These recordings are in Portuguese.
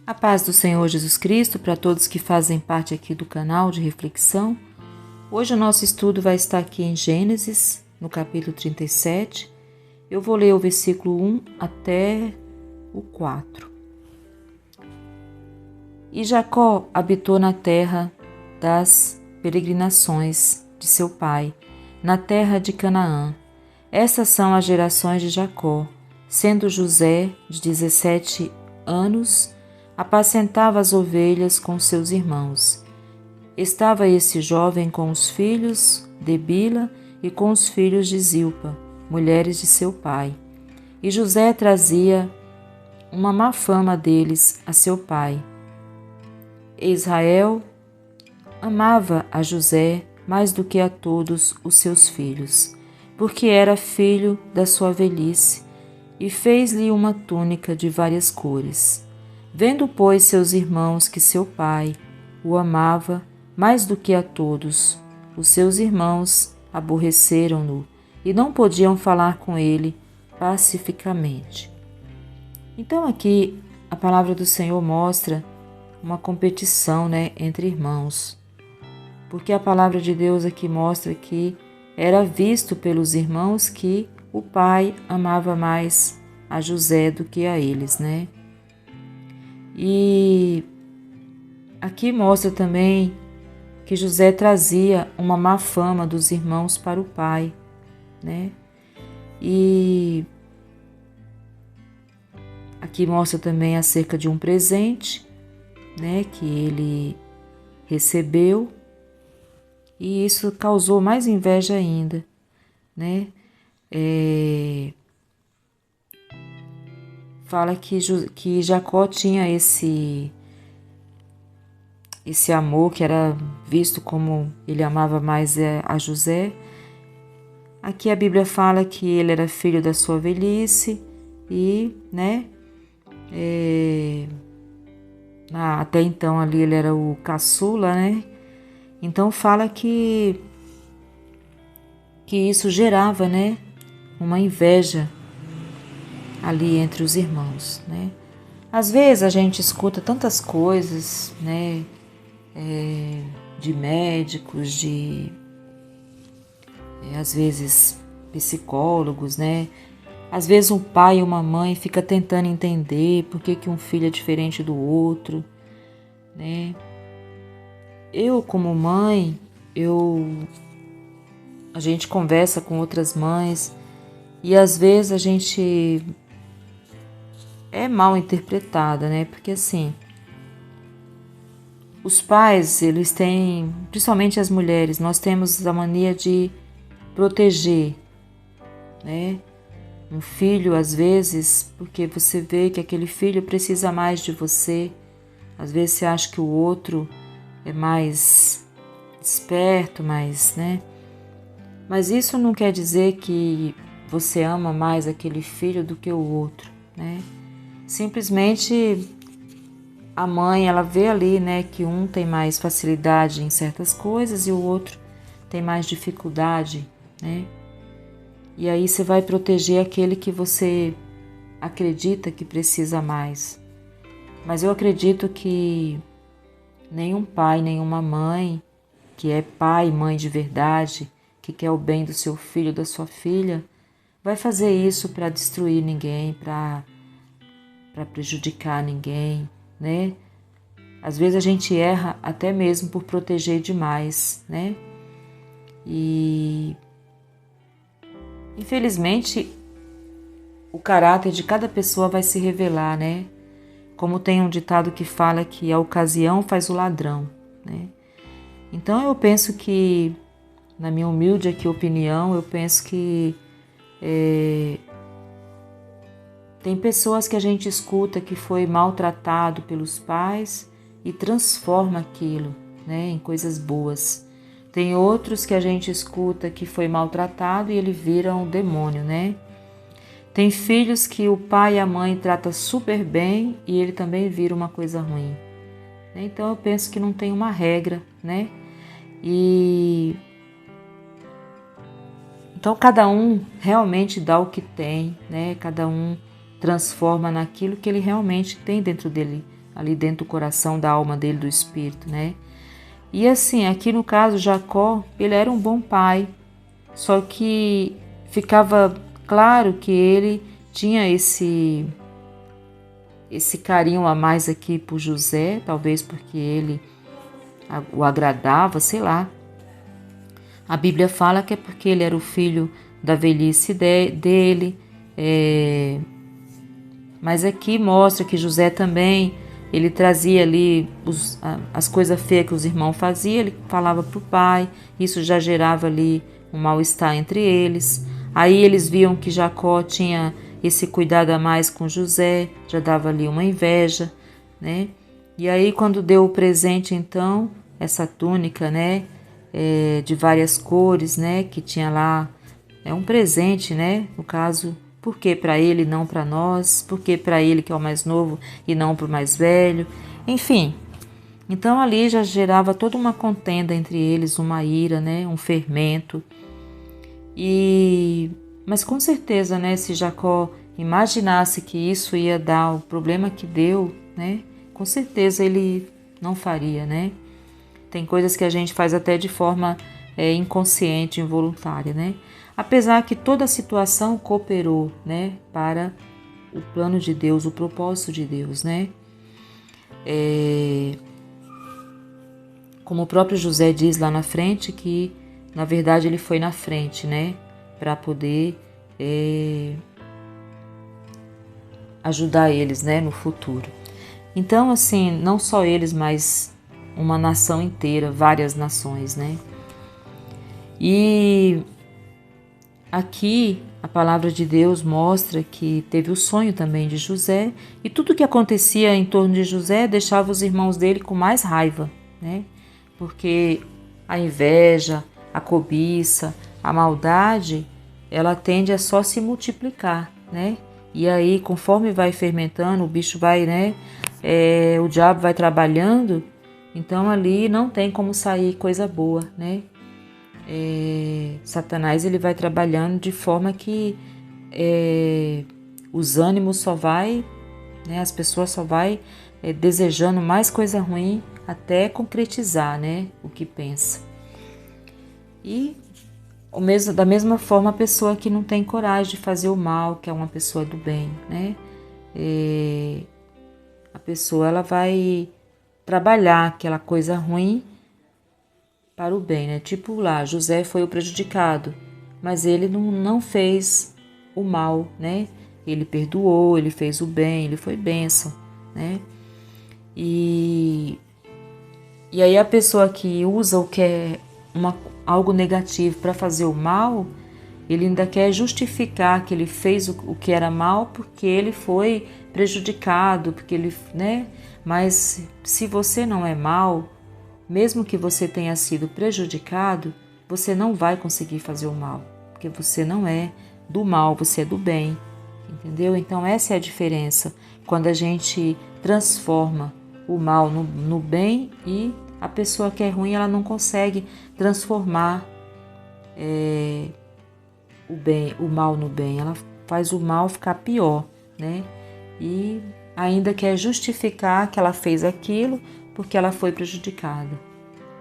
A paz do Senhor Jesus Cristo para todos que fazem parte aqui do canal de reflexão. Hoje o nosso estudo vai estar aqui em Gênesis, no capítulo 37. Eu vou ler o versículo 1 até o 4. E Jacó habitou na terra das peregrinações de seu pai, na terra de Canaã. Estas são as gerações de Jacó. Sendo José de 17 anos, apacentava as ovelhas com seus irmãos. Estava esse jovem com os filhos de Bila e com os filhos de Zilpa, mulheres de seu pai. E José trazia uma má fama deles a seu pai. Israel amava a José mais do que a todos os seus filhos, porque era filho da sua velhice, e fez-lhe uma túnica de várias cores. Vendo, pois, seus irmãos que seu pai o amava mais do que a todos, os seus irmãos aborreceram-no e não podiam falar com ele pacificamente. Então aqui a palavra do Senhor mostra uma competição, entre irmãos. Porque a palavra de Deus aqui mostra que era visto pelos irmãos que o pai amava mais a José do que a eles, E aqui mostra também que José trazia uma má fama dos irmãos para o pai, E aqui mostra também acerca de um presente, que ele recebeu, e isso causou mais inveja ainda, Fala que Jacó tinha esse amor, que era visto como ele amava mais a José. Aqui a Bíblia fala que ele era filho da sua velhice e, até então ali ele era o caçula, Então fala que isso gerava, uma inveja ali entre os irmãos, Às vezes a gente escuta tantas coisas, de médicos, às vezes psicólogos, Às vezes um pai e uma mãe fica tentando entender por que um filho é diferente do outro, Eu, como mãe, a gente conversa com outras mães e às vezes a gente é mal interpretada, Porque assim, os pais, eles têm, principalmente as mulheres, nós temos a mania de proteger, Um filho, às vezes, porque você vê que aquele filho precisa mais de você. Às vezes você acha que o outro é mais esperto, Mas isso não quer dizer que você ama mais aquele filho do que o outro, Simplesmente a mãe, ela vê ali, que um tem mais facilidade em certas coisas e o outro tem mais dificuldade, E aí você vai proteger aquele que você acredita que precisa mais. Mas eu acredito que nenhum pai, nenhuma mãe, que é pai e mãe de verdade, que quer o bem do seu filho, da sua filha, vai fazer isso para destruir ninguém, para prejudicar ninguém, Às vezes a gente erra até mesmo por proteger demais, E infelizmente o caráter de cada pessoa vai se revelar, Como tem um ditado que fala que a ocasião faz o ladrão, Então eu penso que, na minha humilde aqui opinião, eu penso que tem pessoas que a gente escuta que foi maltratado pelos pais e transforma aquilo, em coisas boas. Tem outros que a gente escuta que foi maltratado e ele vira um demônio, Tem filhos que o pai e a mãe tratam super bem e ele também vira uma coisa ruim. Então eu penso que não tem uma regra, E então cada um realmente dá o que tem, Cada um transforma naquilo que ele realmente tem dentro dele, ali dentro do coração, da alma dele, do espírito, né? E assim, aqui no caso, Jacó, ele era um bom pai, só que ficava claro que ele tinha esse carinho a mais aqui por José, talvez porque ele o agradava, sei lá. A Bíblia fala que é porque ele era o filho da velhice dele, mas aqui mostra que José também, ele trazia ali as coisas feias que os irmãos faziam, ele falava para o pai, isso já gerava ali um mal-estar entre eles. Aí eles viam que Jacó tinha esse cuidado a mais com José, já dava ali uma inveja, né? E aí quando deu o presente então, essa túnica, né, de várias cores, né, que tinha lá, um presente, né, no caso, por que para ele e não para nós, por que para ele que é o mais novo e não para o mais velho, enfim. Então ali já gerava toda uma contenda entre eles, uma ira, né, um fermento. Mas com certeza, né, se Jacó imaginasse que isso ia dar o problema que deu, né, com certeza ele não faria, né. Tem coisas que a gente faz até de forma inconsciente, involuntária, né. Apesar que toda a situação cooperou, né, para o plano de Deus, o propósito de Deus, né. Como o próprio José diz lá na frente, que na verdade ele foi na frente, né, para poder ajudar eles, né, no futuro. Então, assim, não só eles, mas uma nação inteira, várias nações, né. E aqui a palavra de Deus mostra que teve o sonho também de José, e tudo que acontecia em torno de José deixava os irmãos dele com mais raiva, né? Porque a inveja, a cobiça, a maldade, ela tende a só se multiplicar, né? E aí, conforme vai fermentando, o bicho vai, né? O diabo vai trabalhando, então ali não tem como sair coisa boa, né? Satanás ele vai trabalhando de forma que os ânimos só vai, né, as pessoas só vai desejando mais coisa ruim até concretizar, né, o que pensa. E da mesma forma a pessoa que não tem coragem de fazer o mal, que é uma pessoa do bem, né, a pessoa ela vai trabalhar aquela coisa ruim para o bem, né? Tipo lá, José foi o prejudicado, mas ele não fez o mal, né? Ele perdoou, ele fez o bem, ele foi bênção, né? E aí a pessoa que usa o que é algo negativo para fazer o mal, ele ainda quer justificar que ele fez o que era mal porque ele foi prejudicado, porque ele, né? Mas se você não é mal, mesmo que você tenha sido prejudicado, você não vai conseguir fazer o mal, porque você não é do mal, você é do bem, entendeu? Então essa é a diferença, quando a gente transforma o mal no bem, e a pessoa que é ruim, ela não consegue transformar o mal no bem, ela faz o mal ficar pior, né? E ainda quer justificar que ela fez aquilo porque ela foi prejudicada,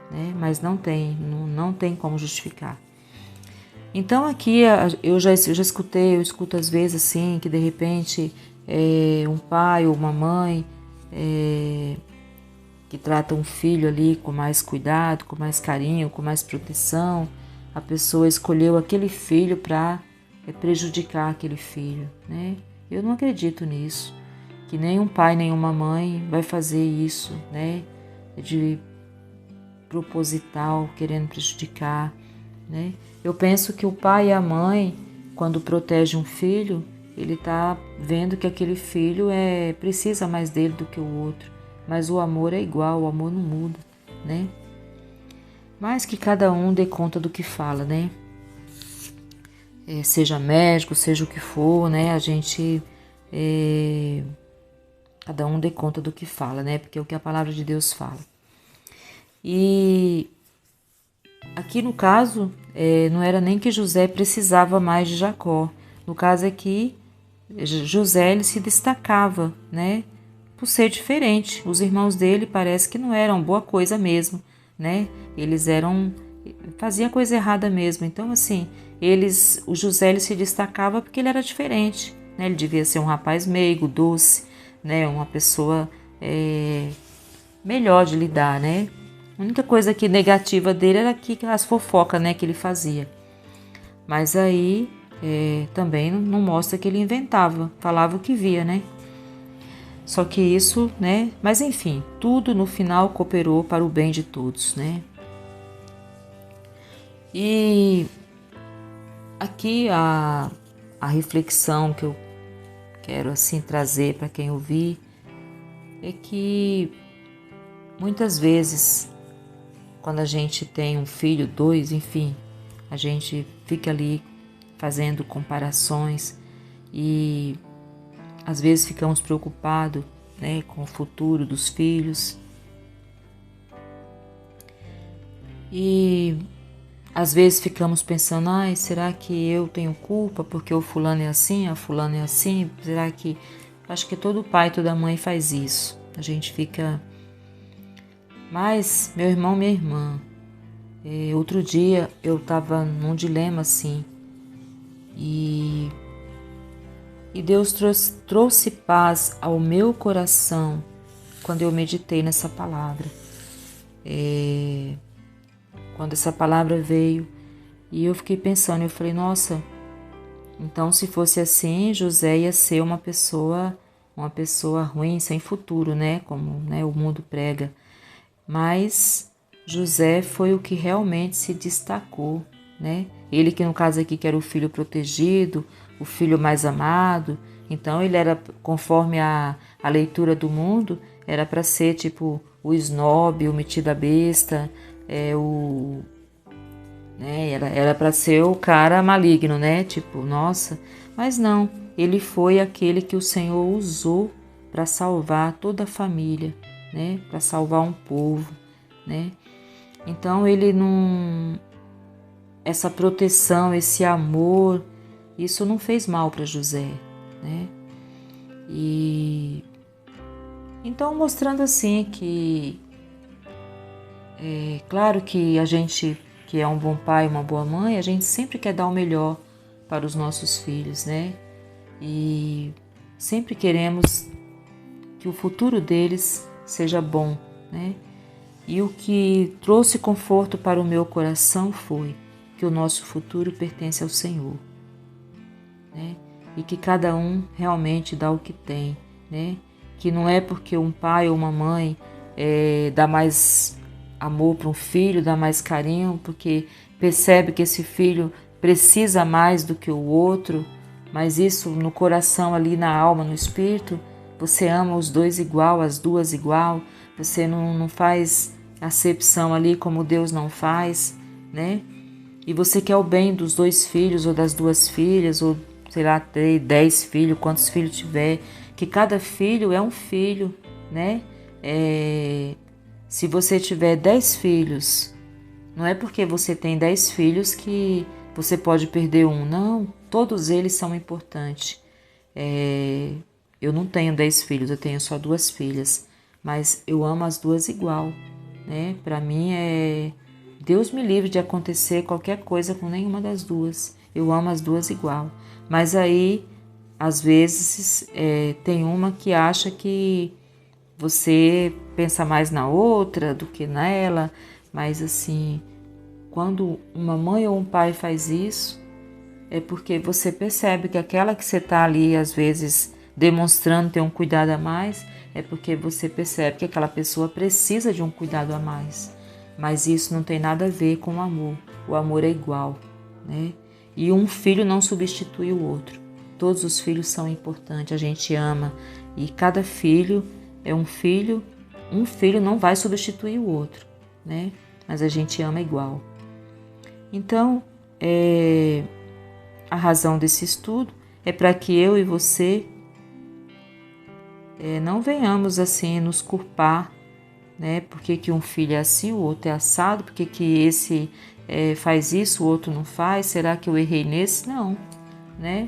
né? Mas não tem como justificar. Então aqui eu já escutei, eu escuto às vezes assim, que de repente um pai ou uma mãe que trata um filho ali com mais cuidado, com mais carinho, com mais proteção, a pessoa escolheu aquele filho para prejudicar aquele filho, né? Eu não acredito nisso, que nem um pai nem uma mãe vai fazer isso, né? De proposital, querendo prejudicar, né? Eu penso que o pai e a mãe, quando protege um filho, ele está vendo que aquele filho precisa mais dele do que o outro, mas o amor é igual, o amor não muda, né? Mas que cada um dê conta do que fala, né? Seja médico, seja o que for, né? A gente cada um dê conta do que fala, né? Porque é o que a palavra de Deus fala. E aqui no caso, não era nem que José precisava mais de Jacó. No caso aqui, José ele se destacava, né? por ser diferente. Os irmãos dele parece que não eram boa coisa mesmo, né? Eles fazia coisa errada mesmo. Então, assim, o José ele se destacava porque ele era diferente, né? Ele devia ser um rapaz meigo, doce, né? Uma pessoa melhor de lidar, né? A única coisa que negativa dele era que as fofocas, né, que ele fazia. Mas aí também não mostra que ele inventava, falava o que via, né? Só que isso, né? Mas enfim, tudo no final cooperou para o bem de todos, né? E aqui a reflexão que eu quero assim trazer para quem ouvir é que muitas vezes quando a gente tem um filho, dois, enfim, a gente fica ali fazendo comparações e às vezes ficamos preocupados, né, com o futuro dos filhos. E às vezes ficamos pensando, será que eu tenho culpa porque o fulano é assim, a fulana é assim? Será que... Acho que todo pai, toda mãe faz isso. A gente fica... Mas, meu irmão, minha irmã, outro dia eu estava num dilema assim, e Deus trouxe paz ao meu coração quando eu meditei nessa palavra. Quando essa palavra veio e eu fiquei pensando, eu falei, nossa, então se fosse assim, José ia ser uma pessoa ruim, sem futuro, né? Como, né, o mundo prega. Mas José foi o que realmente se destacou, né? Ele que no caso aqui que era o filho protegido, o filho mais amado, então ele era, conforme a leitura do mundo, era para ser tipo o snob, o metido a besta, era para ser o cara maligno, né? Tipo, nossa, mas não, ele foi aquele que o Senhor usou para salvar toda a família, né? Para salvar um povo, né? Então ele não, essa proteção, esse amor, isso não fez mal para José, né? E então mostrando assim que claro que a gente que é um bom pai, uma boa mãe, a gente sempre quer dar o melhor para os nossos filhos, né? E sempre queremos que o futuro deles seja bom, né? E o que trouxe conforto para o meu coração foi que o nosso futuro pertence ao Senhor, né? E que cada um realmente dá o que tem, né? Que não é porque um pai ou uma mãe dá mais amor para um filho, dá mais carinho, porque percebe que esse filho precisa mais do que o outro, mas isso no coração ali, na alma, no espírito, você ama os dois igual, as duas igual, você não faz acepção ali como Deus não faz, né? E você quer o bem dos dois filhos ou das duas filhas, ou sei lá, 10 filhos, quantos filhos tiver, que cada filho é um filho, né? Se você tiver 10 filhos, não é porque você tem 10 filhos que você pode perder um, não. Todos eles são importantes. Eu não tenho 10 filhos, eu tenho só 2 filhas, mas eu amo as duas igual, né? Para mim Deus me livre de acontecer qualquer coisa com nenhuma das duas. Eu amo as duas igual. Mas aí, às vezes, tem uma que acha que você pensa mais na outra do que nela, mas assim, quando uma mãe ou um pai faz isso, é porque você percebe que aquela que você está ali, às vezes, demonstrando ter um cuidado a mais, é porque você percebe que aquela pessoa precisa de um cuidado a mais. Mas isso não tem nada a ver com o amor. O amor é igual, né? E um filho não substitui o outro. Todos os filhos são importantes, a gente ama. E cada filho é um filho não vai substituir o outro, né? Mas a gente ama igual. Então, a razão desse estudo é para que eu e você não venhamos assim nos culpar, né? Porque que um filho é assim, o outro é assado, porque que esse faz isso, o outro não faz, será que eu errei nesse? Não, né?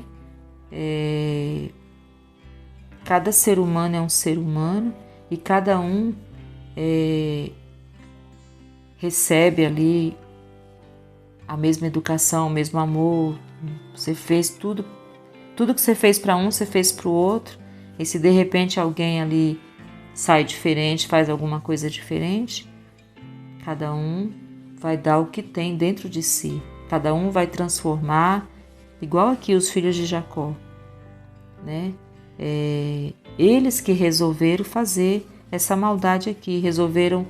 Cada ser humano é um ser humano e cada um recebe ali a mesma educação, o mesmo amor. Você fez tudo que você fez para um, você fez para o outro. E se de repente alguém ali sai diferente, faz alguma coisa diferente, cada um vai dar o que tem dentro de si. Cada um vai transformar, igual aqui os filhos de Jacó, né? Eles que resolveram fazer essa maldade aqui, resolveram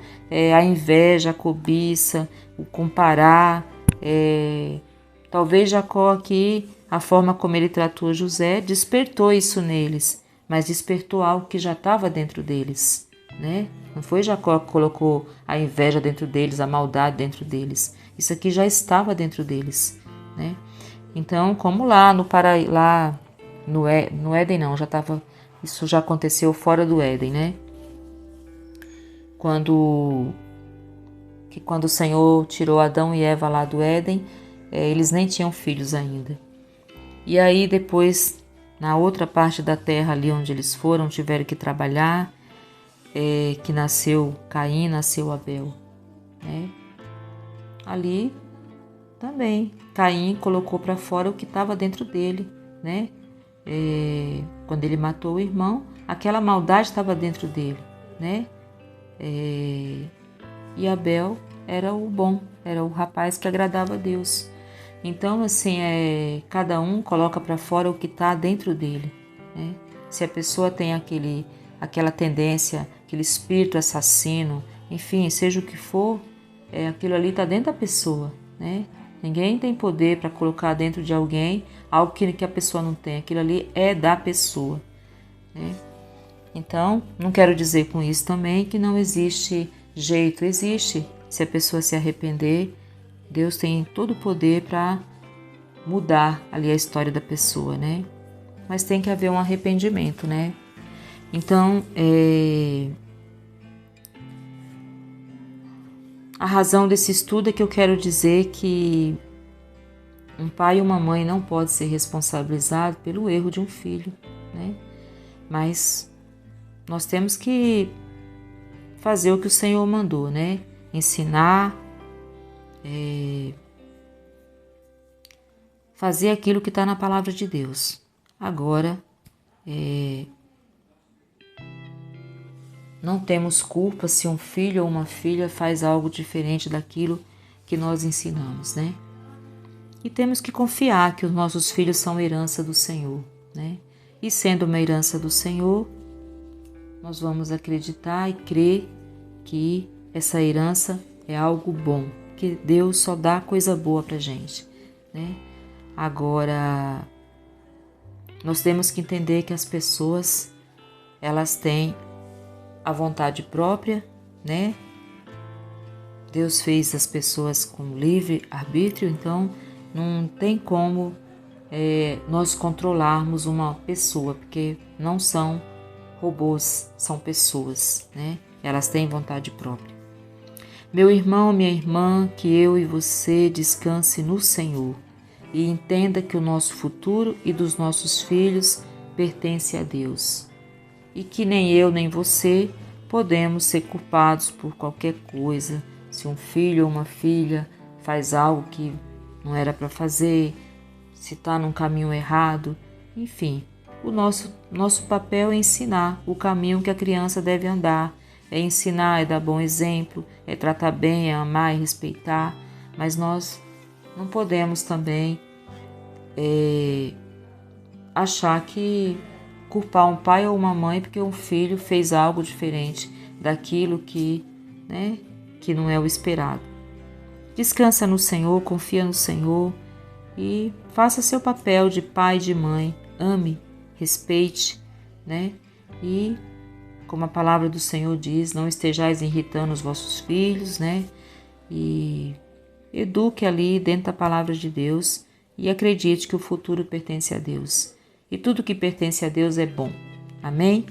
a inveja, a cobiça, o comparar. Talvez Jacó aqui, a forma como ele tratou José, despertou isso neles, mas despertou algo que já estava dentro deles, né? Não foi Jacó que colocou a inveja dentro deles, a maldade dentro deles. Isso aqui já estava dentro deles, né? Então, como lá no Éden não, já estava, isso já aconteceu fora do Éden, né? Quando o Senhor tirou Adão e Eva lá do Éden, eles nem tinham filhos ainda. E aí depois, na outra parte da terra ali onde eles foram, tiveram que trabalhar, que nasceu Caim, nasceu Abel, né? Ali também Caim colocou para fora o que estava dentro dele, né? Quando ele matou o irmão, aquela maldade estava dentro dele, né? E Abel era o bom, era o rapaz que agradava a Deus. Então, assim, cada um coloca para fora o que está dentro dele, né? Se a pessoa tem aquela tendência, aquele espírito assassino, enfim, seja o que for, aquilo ali está dentro da pessoa, né? Ninguém tem poder para colocar dentro de alguém algo que a pessoa não tem. Aquilo ali é da pessoa, né? Então, não quero dizer com isso também que não existe jeito. Existe. Se a pessoa se arrepender, Deus tem todo o poder para mudar ali a história da pessoa, né? Mas tem que haver um arrependimento, né? Então, a razão desse estudo é que eu quero dizer que um pai e uma mãe não podem ser responsabilizados pelo erro de um filho, né? Mas nós temos que fazer o que o Senhor mandou, né? Ensinar, fazer aquilo que está na palavra de Deus. Agora, não temos culpa se um filho ou uma filha faz algo diferente daquilo que nós ensinamos, né? E temos que confiar que os nossos filhos são herança do Senhor, né? E sendo uma herança do Senhor, nós vamos acreditar e crer que essa herança é algo bom, que Deus só dá coisa boa pra gente, né? Agora, nós temos que entender que as pessoas, elas têm a vontade própria, né? Deus fez as pessoas com livre arbítrio, então não tem como nós controlarmos uma pessoa, porque não são robôs, são pessoas, né? Elas têm vontade própria. Meu irmão, minha irmã, que eu e você descanse no Senhor e entenda que o nosso futuro e dos nossos filhos pertence a Deus e que nem eu nem você podemos ser culpados por qualquer coisa. Se um filho ou uma filha faz algo que não era para fazer, se está num caminho errado, enfim, o nosso papel é ensinar o caminho que a criança deve andar, é ensinar, é dar bom exemplo, é tratar bem, é amar e respeitar, mas nós não podemos também achar que culpar um pai ou uma mãe porque um filho fez algo diferente daquilo que não é o esperado. Descansa no Senhor, confia no Senhor e faça seu papel de pai e de mãe, ame, respeite, né? E como a palavra do Senhor diz, não estejais irritando os vossos filhos, né? E eduque ali dentro da palavra de Deus e acredite que o futuro pertence a Deus. E tudo que pertence a Deus é bom. Amém?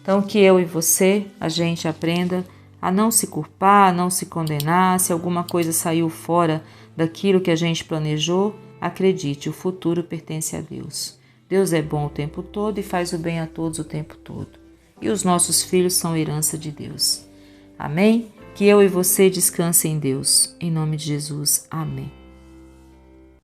Então que eu e você, a gente aprenda a não se culpar, a não se condenar. Se alguma coisa saiu fora daquilo que a gente planejou, acredite, o futuro pertence a Deus. Deus é bom o tempo todo e faz o bem a todos o tempo todo. E os nossos filhos são herança de Deus. Amém? Que eu e você descansem em Deus. Em nome de Jesus. Amém.